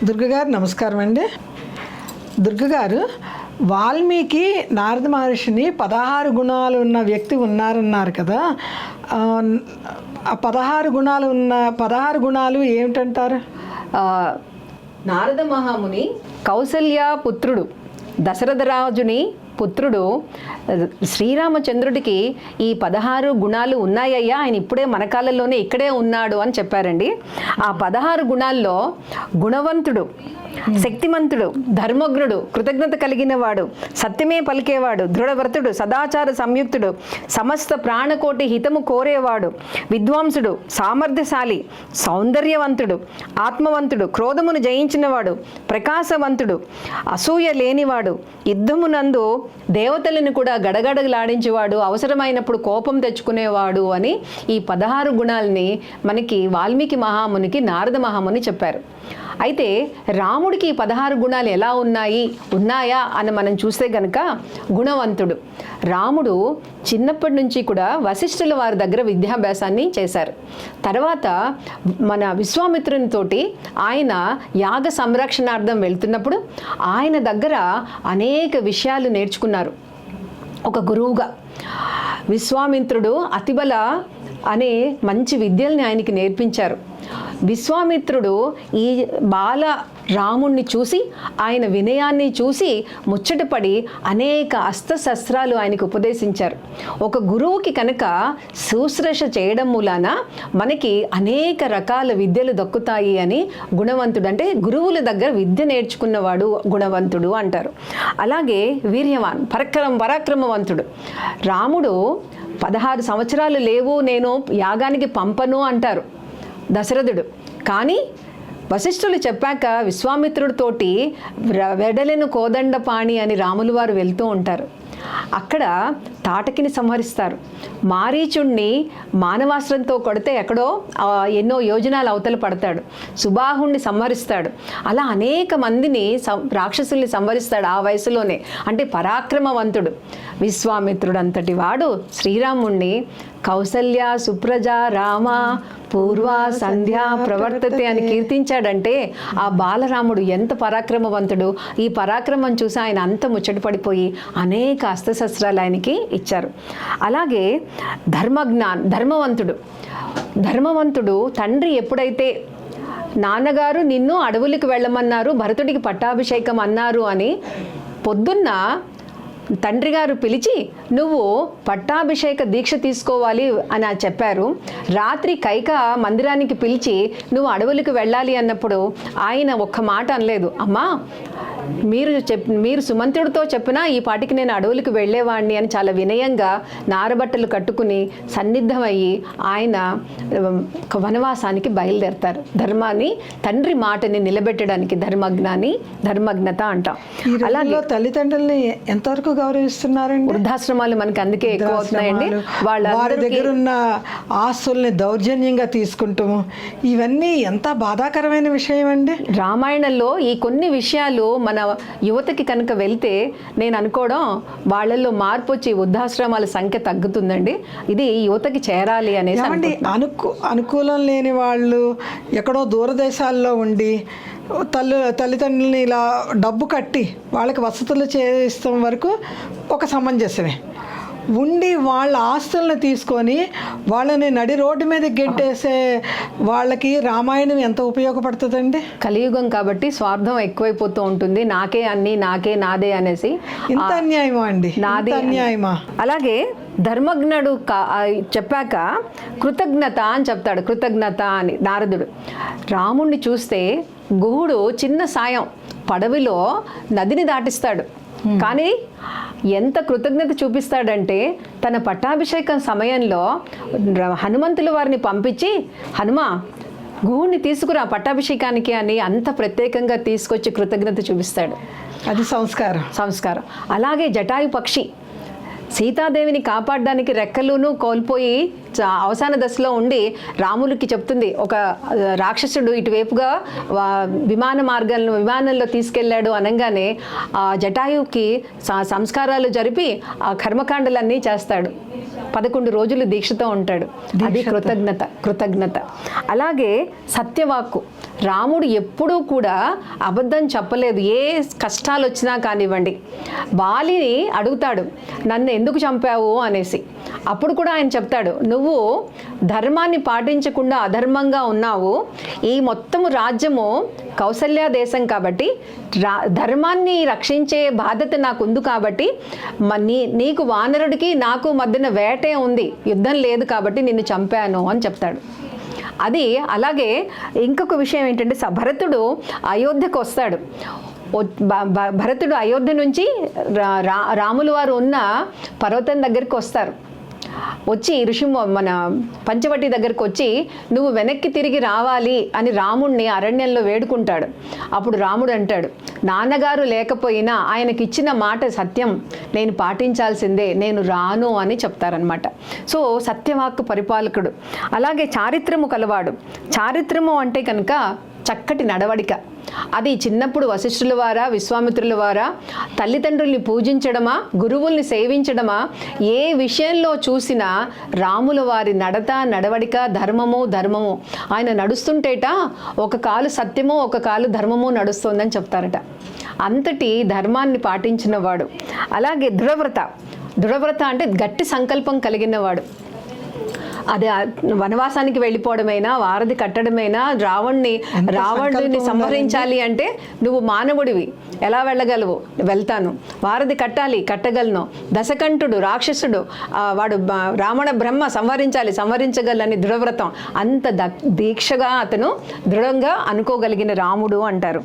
దుర్గ గారు నమస్కారం అండి. దుర్గ గారు, వాల్మీకి నారద మహర్షిని 16 గుణాలు ఉన్న వ్యక్తి ఉన్నారన్నారు కదా. ఆ 16 గుణాలు ఏమిటంటారు? నారద మహాముని కౌసల్య పుత్రుడు, దశరథరాజుని పుత్రుడు. శ్రీరామచంద్రుడికి ఈ 16 గుణాలు ఉన్నాయ్యా, ఆయన ఇప్పుడే మన కాలంలోనే ఇక్కడే ఉన్నాడు అని చెప్పారండి. ఆ 16 గుణాల్లో గుణవంతుడు, శక్తిమంతుడు, ధర్మజ్ఞుడు, కృతజ్ఞత కలిగిన వాడు, సత్యమే పలికేవాడు, దృఢవ్రతుడు, సదాచార సంయుక్తుడు, సమస్త ప్రాణకోటి హితము కోరేవాడు, విద్వాంసుడు, సామర్థ్యశాలి, సౌందర్యవంతుడు, ఆత్మవంతుడు, క్రోధమును జయించినవాడు, ప్రకాశవంతుడు, అసూయ లేనివాడు, యుద్ధమునందు దేవతలను కూడా గడగడలాడించేవాడు, అవసరమైనప్పుడు కోపం తెచ్చుకునేవాడు అని ఈ 16 గుణాలని మనకి వాల్మీకి మహామునికి నారద మహాముని చెప్పారు. అయితే రాముడికి 16 గుణాలు ఎలా ఉన్నాయా అని మనం చూస్తే గనక, గుణవంతుడు. రాముడు చిన్నప్పటి నుంచి కూడా వశిష్ఠుల వారి దగ్గర విద్యాభ్యాసాన్ని చేశారు. తర్వాత మన విశ్వామిత్రునితోటి ఆయన యాగ సంరక్షణార్థం వెళ్తున్నప్పుడు ఆయన దగ్గర అనేక విషయాలు నేర్చుకున్నారు ఒక గురువుగా. విశ్వామిత్రుడు అతిబల అనే మంచి విద్యల్ని ఆయనకి నేర్పించారు. విశ్వామిత్రుడు ఈ బాల రాముణ్ణి చూసి, ఆయన వినయాన్ని చూసి ముచ్చటపడి అనేక అస్త్రశస్త్రాలు ఆయనకు ఉపదేశించారు. ఒక గురువుకి కనుక శుశ్రూష చేయడం మూలాన మనకి అనేక రకాల విద్యలు దక్కుతాయి అని గుణవంతుడు, అంటే గురువుల దగ్గర విద్య నేర్చుకున్నవాడు గుణవంతుడు అంటారు. అలాగే వీర్యవాన్, పరాక్రమవంతుడు. రాముడు 16 సంవత్సరాలు లేవు, నేను యాగానికి పంపను అంటారు దశరథుడు. కానీ వశిష్ఠులు చెప్పాక విశ్వామిత్రుడితోటి వెడలెను కోదండపాణి అని రాములు వారు వెళ్తూ ఉంటారు. అక్కడ తాటకిని సంహరిస్తారు. మారీచుణ్ణి మానవాస్త్రంతో కొడితే ఎక్కడో ఎన్నో యోజనాలు అవతల పడతాడు. సుబాహుణ్ణి సంహరిస్తాడు. అలా అనేక మందిని రాక్షసుల్ని సంహరిస్తాడు ఆ వయసులోనే. అంటే పరాక్రమవంతుడు. విశ్వామిత్రుడు అంతటి వాడు శ్రీరాముణ్ణి కౌసల్య సుప్రజ రామ పూర్వ సంధ్య ప్రవర్తతే అని కీర్తించాడంటే ఆ బాలరాముడు ఎంత పరాక్రమవంతుడు. ఈ పరాక్రమం చూసి ఆయన అంత ముచ్చటపడిపోయి అనేక అస్త్రశస్త్రాలు ఆయనకి ఇచ్చారు. అలాగే ధర్మవంతుడు తండ్రి ఎప్పుడైతే నాన్నగారు నిన్ను అడవులకు వెళ్ళమన్నారు, భరతుడికి పట్టాభిషేకం అన్నారు అని పొద్దున్న తండ్రి గారు పిలిచి నువ్వు పట్టాభిషేక దీక్ష తీసుకోవాలి అని చెప్పారు. రాత్రి కైక మందిరానికి పిలిచి నువ్వు అడవులకు వెళ్ళాలి అన్నప్పుడు ఆయన ఒక్క మాట అనలేదు. అమ్మా, మీరు సుమంత్రుడితో చెప్పినా ఈ పాటికి నేను అడవులకు వెళ్ళేవాడిని అని చాలా వినయంగా నారబట్టలు కట్టుకుని సన్నిద్ధమయ్యి ఆయన వనవాసానికి బయలుదేరతారు. ధర్మాన్ని, తండ్రి మాటని నిలబెట్టడానికి ధర్మజ్ఞత అంటాం. అలాగే తల్లిదండ్రుల్ని ఎంతవరకు గౌరవిస్తున్నారండి? వృద్ధాశ్రమాలు మనకి అందుకే ఎక్కువ అవుతున్నాయండి. వారి దగ్గర ఉన్న ఆస్తుల్ని దౌర్జన్యంగా తీసుకుంటాము. ఇవన్నీ ఎంత బాధాకరమైన విషయం అండి. రామాయణంలో ఈ కొన్ని విషయాలు మన యువతకి కనుక వెళ్తే నేను అనుకోవడం వాళ్ళల్లో మార్పు వచ్చి వృద్ధాశ్రమాల సంఖ్య తగ్గుతుందండి. ఇది యువతకి చేరాలి అనేసి. అనుకూలం లేని వాళ్ళు ఎక్కడో దూరదేశాల్లో ఉండి తల్లిదండ్రులని ఇలా డబ్బు కట్టి వాళ్ళకి వసతులు చేయిస్తాం వరకు ఒక సమంజసమే ఉండి వాళ్ళ ఆస్తులను తీసుకొని వాళ్ళని నడి రోడ్డు మీద గెట్టేసే వాళ్ళకి రామాయణం ఎంత ఉపయోగపడుతుందండి? కలియుగం కాబట్టి స్వార్థం ఎక్కువైపోతూ ఉంటుంది. నాకే అన్ని, నాకే నాదే అనేసి. ఇంత అన్యాయమా అండి? నాదే అన్యాయమా? అలాగే ధర్మజ్ఞుడు చెప్పాక కృతజ్ఞత అని చెప్తాడు. కృతజ్ఞత అని నారదుడు. రాముణ్ణి చూస్తే గుహుడు చిన్న సాయం పడవిలో నదిని దాటిస్తాడు. కానీ ఎంత కృతజ్ఞత చూపిస్తాడంటే తన పట్టాభిషేకం సమయంలో హనుమంతుల వారిని పంపించి, హనుమ గుహుడిని తీసుకురా పట్టాభిషేకానికి అని అంత ప్రత్యేకంగా తీసుకొచ్చి కృతజ్ఞత చూపిస్తాడు. అది సంస్కారం. అలాగే జటాయు పక్షి సీతాదేవిని కాపాడడానికి రెక్కలును కోల్పోయి అవసాన దశలో ఉండి రాములకి చెప్తుంది, ఒక రాక్షసుడు ఇటువైపుగా విమానంలో తీసుకెళ్ళాడు అనగానే ఆ జటాయుకి సంస్కారాలు జరిపి ఆ కర్మకాండలన్నీ చేస్తాడు. 11 రోజులు దీక్షతో ఉంటాడు. అది కృతజ్ఞత. అలాగే సత్యవాక్కు. రాముడు ఎప్పుడూ కూడా అబద్ధం చెప్పలేదు. ఏ కష్టాలు వచ్చినా కానివ్వండి, బాలిని అడుగుతాడు నన్ను ఎందుకు చంపావు అనేసి. అప్పుడు కూడా ఆయన చెప్తాడు, నువ్వు ధర్మాన్ని పాటించకుండా అధర్మంగా ఉన్నావు, ఈ మొత్తము రాజ్యము కౌసల్య దేశం కాబట్టి ధర్మాన్ని రక్షించే బాధ్యత నాకు ఉంది కాబట్టి నీకు వానరుడికి నాకు మధ్యన వేటే ఉంది, యుద్ధం లేదు కాబట్టి నిన్ను చంపాను అని చెప్తాడు. అది అలాగే ఇంకొక విషయం ఏంటంటే భరతుడు అయోధ్యకు వస్తాడు. భరతుడు అయోధ్య నుంచి రాములు వారు ఉన్న పర్వతం దగ్గరికి వస్తారు. వచ్చి మన పంచవటి దగ్గరికి వచ్చి నువ్వు వెనక్కి తిరిగి రావాలి అని రాముణ్ణి అరణ్యంలో వేడుకుంటాడు. అప్పుడు రాముడు అంటాడు, నాన్నగారు లేకపోయినా ఆయనకి ఇచ్చిన మాట సత్యం, నేను పాటించాల్సిందే, నేను రాను అని చెప్తారనమాట. సో సత్యవాక్కు పరిపాలకుడు. అలాగే చారిత్రము కలవాడు. చారిత్రము అంటే కనుక చక్కటి నడవడిక. అది చిన్నప్పుడు వశిష్ఠుల వారా విశ్వామిత్రుల వారా తల్లిదండ్రుల్ని పూజించడమా, గురువుల్ని సేవించడమా, ఏ విషయంలో చూసినా రాముల వారి నడవడిక ధర్మము. ఆయన నడుస్తుంటేట ఒక కాలు సత్యము ఒక కాలు ధర్మము నడుస్తోందని చెప్తారట. అంతటి ధర్మాన్ని పాటించిన వాడు. అలాగే దృఢవ్రత అంటే గట్టి సంకల్పం కలిగిన వాడు. అది వనవాసానికి వెళ్ళిపోవడమైనా, వారధి కట్టడమైనా, రావణుడిని సంహరించాలి అంటే నువ్వు మానవుడివి, ఎలా వెళ్ళగలవు? వెళ్తాను. వారధి కట్టగలను. దశకంఠుడు రాక్షసుడు, వాడు రావణ బ్రహ్మ సంహరించగలని దృఢవ్రతం. అంత దీక్షగా అతను దృఢంగా అనుకోగలిగిన రాముడు అంటారు.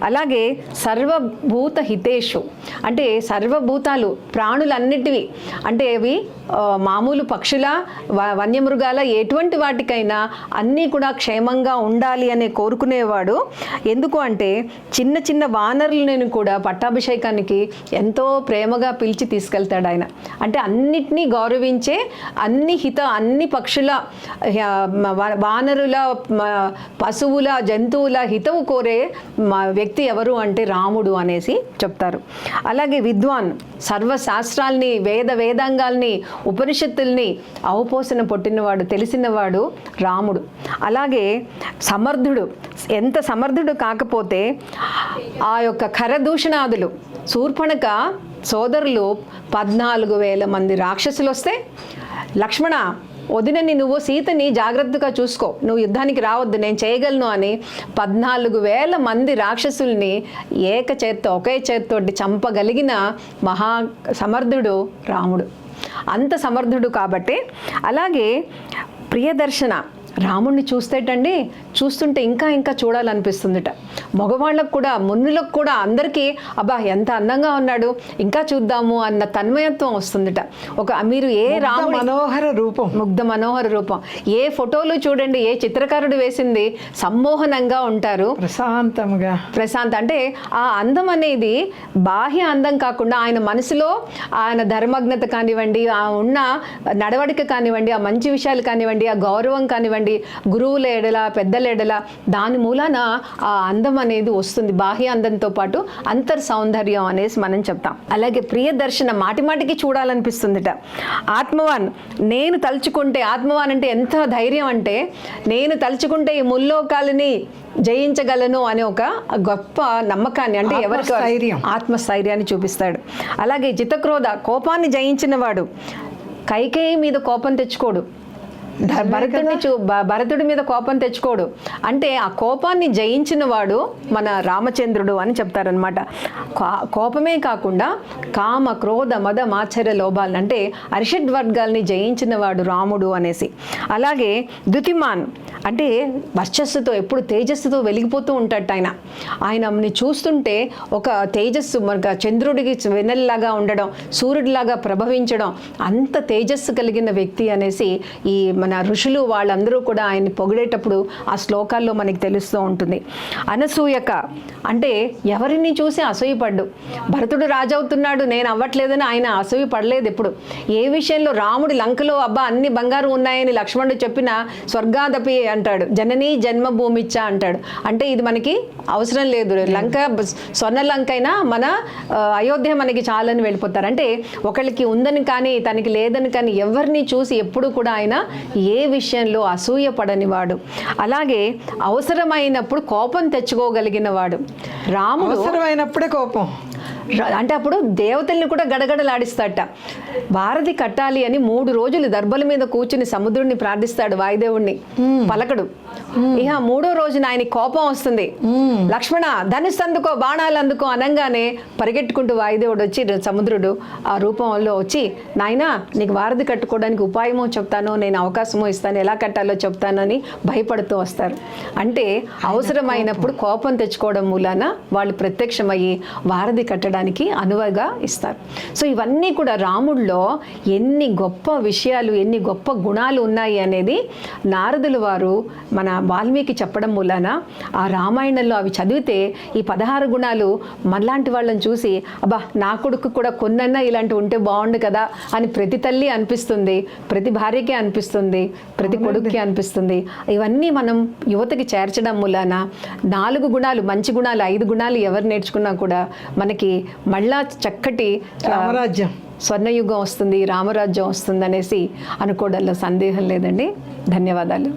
అలాగే సర్వభూత హితేషు అంటే సర్వభూతాలు ప్రాణులన్నిటివి అంటే అవి మామూలు పక్షుల వన్యమృగాల ఎటువంటి వాటికైనా అన్నీ కూడా క్షేమంగా ఉండాలి అనే కోరుకునేవాడు. ఎందుకు అంటే చిన్న చిన్న వానరులను కూడా పట్టాభిషేకానికి ఎంతో ప్రేమగా పిలిచి తీసుకెళ్తాడు ఆయన. అంటే అన్నిటినీ గౌరవించే అన్ని పక్షుల వానరుల పశువుల జంతువుల హితవు కోరే వ్యక్తి ఎవరు అంటే రాముడు అనేసి చెప్తారు. అలాగే విద్వాన్ సర్వశాస్త్రాల్ని వేదాంగాల్ని ఉపనిషత్తుల్ని అవపోసన పొట్టినవాడు, తెలిసినవాడు రాముడు. అలాగే సమర్థుడు. ఎంత సమర్థుడు కాకపోతే ఆ యొక్క ఖరదూషణాదులు శూర్పణఖ సోదరులు 14,000 మంది రాక్షసులు వస్తే, లక్ష్మణ వదినని నువ్వు సీతని జాగ్రత్తగా చూసుకో, నువ్వు యుద్ధానికి రావద్దు, నేను చేయగలను అని 14,000 మంది రాక్షసుల్ని ఒకే చేత్తోటి చంపగలిగిన మహా సమర్థుడు రాముడు. అంత సమర్థుడు కాబట్టి. అలాగే ప్రియదర్శన. రాముణ్ణి చూస్తుంటే ఇంకా చూడాలనిపిస్తుందిట. మగవాళ్ళకు కూడా మున్నులకు కూడా అందరికీ అబ్బా ఎంత అందంగా ఉన్నాడు, ఇంకా చూద్దాము అన్న తన్మయత్వం వస్తుందిట. మీరు ఏ రాముడి ముగ్ధ మనోహర రూపం ఏ ఫోటోలు చూడండి, ఏ చిత్రకారుడు వేసింది సమ్మోహనంగా ఉంటారు, ప్రశాంత అంటే ఆ అందం అనేది బాహ్య అందం కాకుండా ఆయన మనసులో ఆయన ధర్మజ్ఞత కానివ్వండి, ఆ ఉన్న నడవడిక కానివ్వండి, ఆ మంచి విషయాలు కానివ్వండి, ఆ గౌరవం కానివ్వండి, గురువుల ఎడల పెద్దల ఎడల దాని మూలాన ఆ అందం అనేది వస్తుంది. బాహ్య అందంతో పాటు అంతర్ సౌందర్యం అనేసి మనం చెప్తాం. అలాగే ప్రియదర్శన మాటిమాటికి చూడాలనిపిస్తుందిట. ఆత్మవాన్. నేను తలుచుకుంటే, ఆత్మవాన్ అంటే ఎంత ధైర్యం అంటే నేను తలుచుకుంటే ఈ ముల్లోకాలని జయించగలను అనే ఒక గొప్ప నమ్మకాన్ని, అంటే ఎవరికి ఆత్మస్థైర్యాన్ని చూపిస్తాడు. అలాగే జితక్రోధ. కోపాన్ని జయించిన వాడు. కైకేయి మీద కోపం తెచ్చుకోడు, భరతుడి మీద కోపం తెచ్చుకోడు. అంటే ఆ కోపాన్ని జయించిన వాడు మన రామచంద్రుడు అని చెప్తారనమాట. కోపమే కాకుండా కామ క్రోధ మద మాత్సర్య లోభాలను అంటే అరిషడ్ వర్గాల్ని జయించిన వాడు రాముడు అనేసి. అలాగే ద్యుతిమాన్ అంటే వర్చస్సుతో ఎప్పుడు తేజస్సుతో వెలిగిపోతూ ఉంటాడు ఆయన. ఆయనని చూస్తుంటే ఒక తేజస్సు మనకు చంద్రుడికి వెన్నెల్లాగా ఉండడం, సూర్యుడిలాగా ప్రభవించడం, అంత తేజస్సు కలిగిన వ్యక్తి అనేసి ఈ మన ఋషులు వాళ్ళందరూ కూడా ఆయన్ని పొగిడేటప్పుడు ఆ శ్లోకాల్లో మనకి తెలుస్తూ ఉంటుంది. అనసూయక అంటే ఎవరిని చూసి అసూయపడ్డు. భరతుడు రాజవుతున్నాడు, నేను అవ్వట్లేదని ఆయన అసూయ పడలేదు ఎప్పుడు. ఏ విషయంలో రాముడి లంకలో అబ్బా అన్ని బంగారు ఉన్నాయని లక్ష్మణుడు చెప్పిన స్వర్గాదపి అంటాడు, జననీ జన్మభూమిచ్చ అంటాడు. అంటే ఇది మనకి అవసరం లేదు, లంక స్వర్ణ లంక అయినా మన అయోధ్య మనకి చాలని వెళ్ళిపోతారు. అంటే ఒకళ్ళకి ఉందని కానీ తనకి లేదని కానీ ఎవరిని చూసి ఎప్పుడు కూడా ఆయన ఏ విషయంలో అసూయ పడని వాడు. అలాగే అవసరమైనప్పుడు కోపం తెచ్చుకోగలిగిన వాడు. రాముడు అవసరమైనప్పుడే కోపం అంటే అప్పుడు దేవతల్ని కూడా గడగడలాడిస్తాడట. వారధి కట్టాలి అని 3 రోజులు దర్భల మీద కూర్చుని సముద్రుడిని ప్రార్థిస్తాడు, వాయుదేవుణ్ణి పలకడు. ఇక 3వ రోజున ఆయన కోపం వస్తుంది. లక్ష్మణ ధనుస్సు అందుకో, బాణాలు అందుకో అనగానే పరిగెట్టుకుంటూ వాయుదేవుడు వచ్చి, సముద్రుడు ఆ రూపంలో వచ్చి, నాయనా నీకు వారధి కట్టుకోవడానికి ఉపాయమో చెప్తాను, నేను అవకాశమో ఇస్తాను, ఎలా కట్టాలో చెప్తానని భయపడుతూ వస్తారు. అంటే అవసరమైనప్పుడు కోపం తెచ్చుకోవడం మూలాన వాళ్ళు ప్రత్యక్షమయ్యి వారధి కట్టడానికి అనువుగా ఇస్తారు. సో ఇవన్నీ కూడా రాముడిలో ఎన్ని గొప్ప విషయాలు, ఎన్ని గొప్ప గుణాలు ఉన్నాయి అనేది నారదులు వారు మన వాల్మీకి చెప్పడం మూలాన ఆ రామాయణంలో అవి చదివితే ఈ 16 గుణాలు మనలాంటి వాళ్ళని చూసి, అబ్బా నా కొడుకు కూడా కొన్నన్నా ఇలాంటివి ఉంటే బాగుండు కదా అని ప్రతి తల్లి అనిపిస్తుంది, ప్రతి భార్యకి అనిపిస్తుంది, ప్రతి కొడుకుకి అనిపిస్తుంది. ఇవన్నీ మనం యువతకి చేర్చడం మూలాన 4 గుణాలు, మంచి గుణాలు 5 గుణాలు ఎవరు నేర్చుకున్నా కూడా మనకి మళ్ళా చక్కటి రామరాజ్యం, స్వర్ణయుగం వస్తుంది, రామరాజ్యం వస్తుంది అనేసి అనుకోవడంలో సందేహం లేదండి. ధన్యవాదాలు.